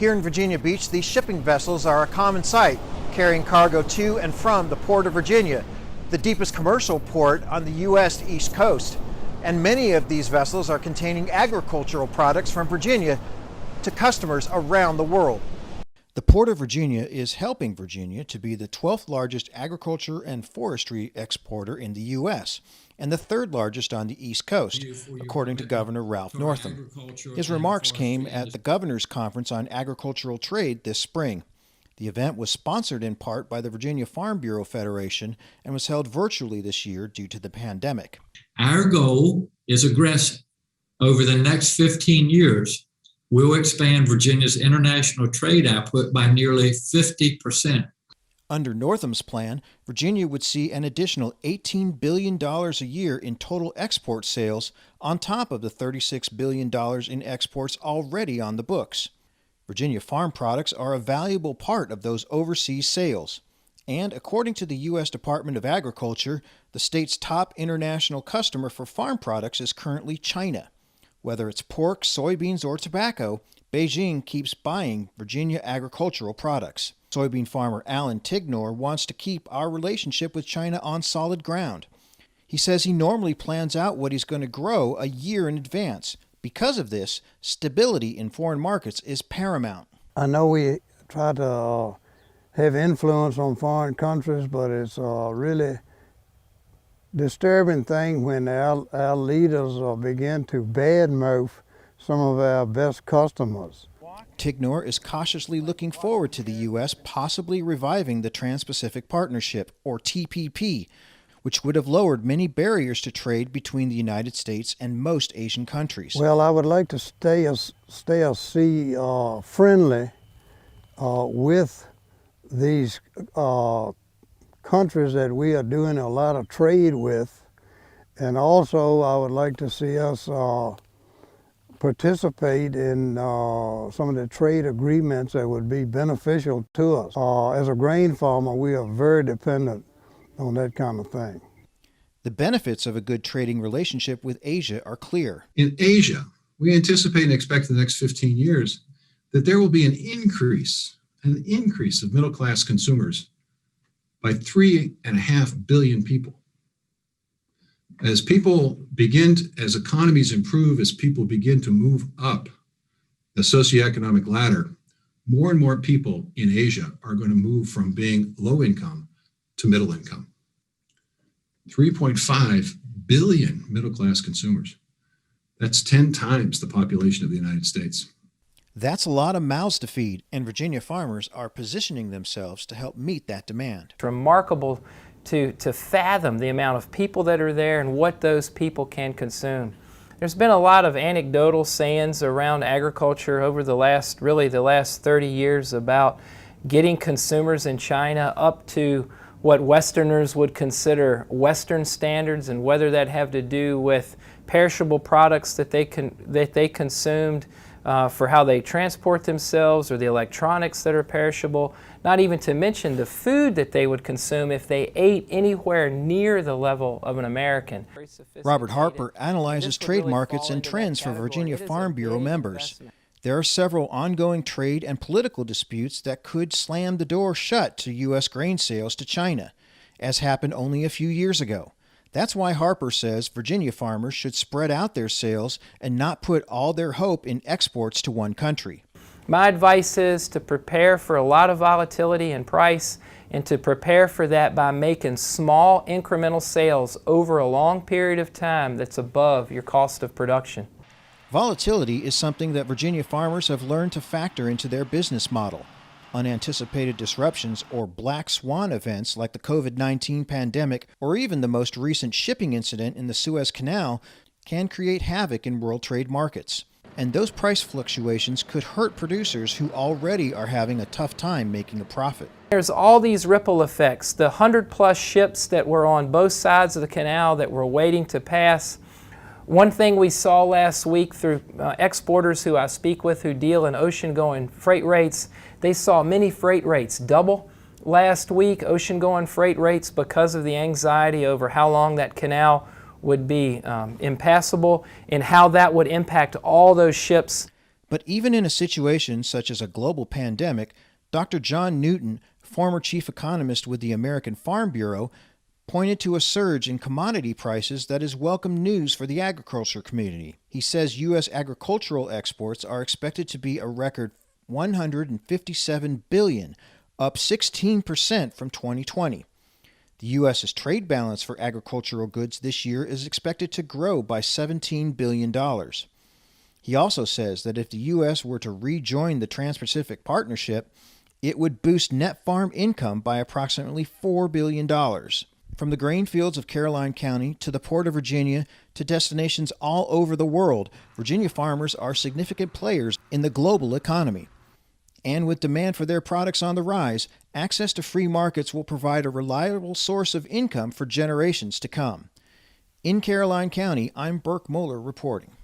Here in Virginia Beach, these shipping vessels are a common sight, carrying cargo to and from the Port of Virginia, the deepest commercial port on the U.S. East Coast. And many of these vessels are containing agricultural products from Virginia to customers around the world. The Port of Virginia is helping Virginia to be the 12th largest agriculture and forestry exporter in the U.S. and the 3rd largest on the East Coast, according to Governor Ralph Northam. His remarks came at the Governor's Conference on Agricultural Trade this spring. The event was sponsored in part by the Virginia Farm Bureau Federation and was held virtually this year due to the pandemic. Our goal is aggressive. Over the next 15 years, we'll expand Virginia's international trade output by nearly 50%. Under Northam's plan, Virginia would see an additional $18 billion a year in total export sales on top of the $36 billion in exports already on the books. Virginia farm products are a valuable part of those overseas sales. And according to the U.S. Department of Agriculture, the state's top international customer for farm products is currently China. Whether it's pork, soybeans, or tobacco, Beijing keeps buying Virginia agricultural products. Soybean farmer Alan Tignor wants to keep our relationship with China on solid ground. He says he normally plans out what he's going to grow a year in advance. Because of this, stability in foreign markets is paramount. I know we try to have influence on foreign countries, but it's a really disturbing thing when our leaders begin to badmouth some of our best customers. Tignor is cautiously looking forward to the U.S. possibly reviving the Trans-Pacific Partnership, or TPP, which would have lowered many barriers to trade between the United States and most Asian countries. Well, I would like to stay friendly with these countries that we are doing a lot of trade with, and also I would like to see us participate in some of the trade agreements that would be beneficial to us. As a grain farmer, we are very dependent on that kind of thing. The benefits of a good trading relationship with Asia are clear. In Asia, we anticipate and expect in the next 15 years that there will be an increase of middle-class consumers by 3.5 billion people. As economies improve, as people begin to move up the socioeconomic ladder, more and more people in Asia are going to move from being low income to middle income. 3.5 billion middle-class consumers. That's 10 times the population of the United States. That's a lot of mouths to feed, and Virginia farmers are positioning themselves to help meet that demand. It's remarkable to fathom the amount of people that are there and what those people can consume. There's been a lot of anecdotal sayings around agriculture over the last 30 years about getting consumers in China up to what Westerners would consider Western standards, and whether that have to do with perishable products that they consumed for how they transport themselves, or the electronics that are perishable, not even to mention the food that they would consume if they ate anywhere near the level of an American. Robert Harper analyzes trade markets and trends for Virginia Farm Bureau members. There are several ongoing trade and political disputes that could slam the door shut to U.S. grain sales to China, as happened only a few years ago. That's why Harper says Virginia farmers should spread out their sales and not put all their hope in exports to one country. My advice is to prepare for a lot of volatility in price, and to prepare for that by making small incremental sales over a long period of time that's above your cost of production. Volatility is something that Virginia farmers have learned to factor into their business model. Unanticipated disruptions or black swan events like the COVID-19 pandemic or even the most recent shipping incident in the Suez Canal can create havoc in world trade markets. And those price fluctuations could hurt producers who already are having a tough time making a profit. There's all these ripple effects. The 100+ ships that were on both sides of the canal that were waiting to pass. One thing we saw last week through exporters who I speak with who deal in ocean-going freight rates, they saw many freight rates double last week, ocean-going freight rates, because of the anxiety over how long that canal would be impassable and how that would impact all those ships. But even in a situation such as a global pandemic, Dr. John Newton, former chief economist with the American Farm Bureau, pointed to a surge in commodity prices that is welcome news for the agriculture community. He says U.S. agricultural exports are expected to be a record $157 billion, up 16% from 2020. The U.S.'s trade balance for agricultural goods this year is expected to grow by $17 billion. He also says that if the U.S. were to rejoin the Trans-Pacific Partnership, it would boost net farm income by approximately $4 billion. From the grain fields of Caroline County to the Port of Virginia to destinations all over the world, Virginia farmers are significant players in the global economy. And with demand for their products on the rise, access to free markets will provide a reliable source of income for generations to come. In Caroline County, I'm Burke Moeller reporting.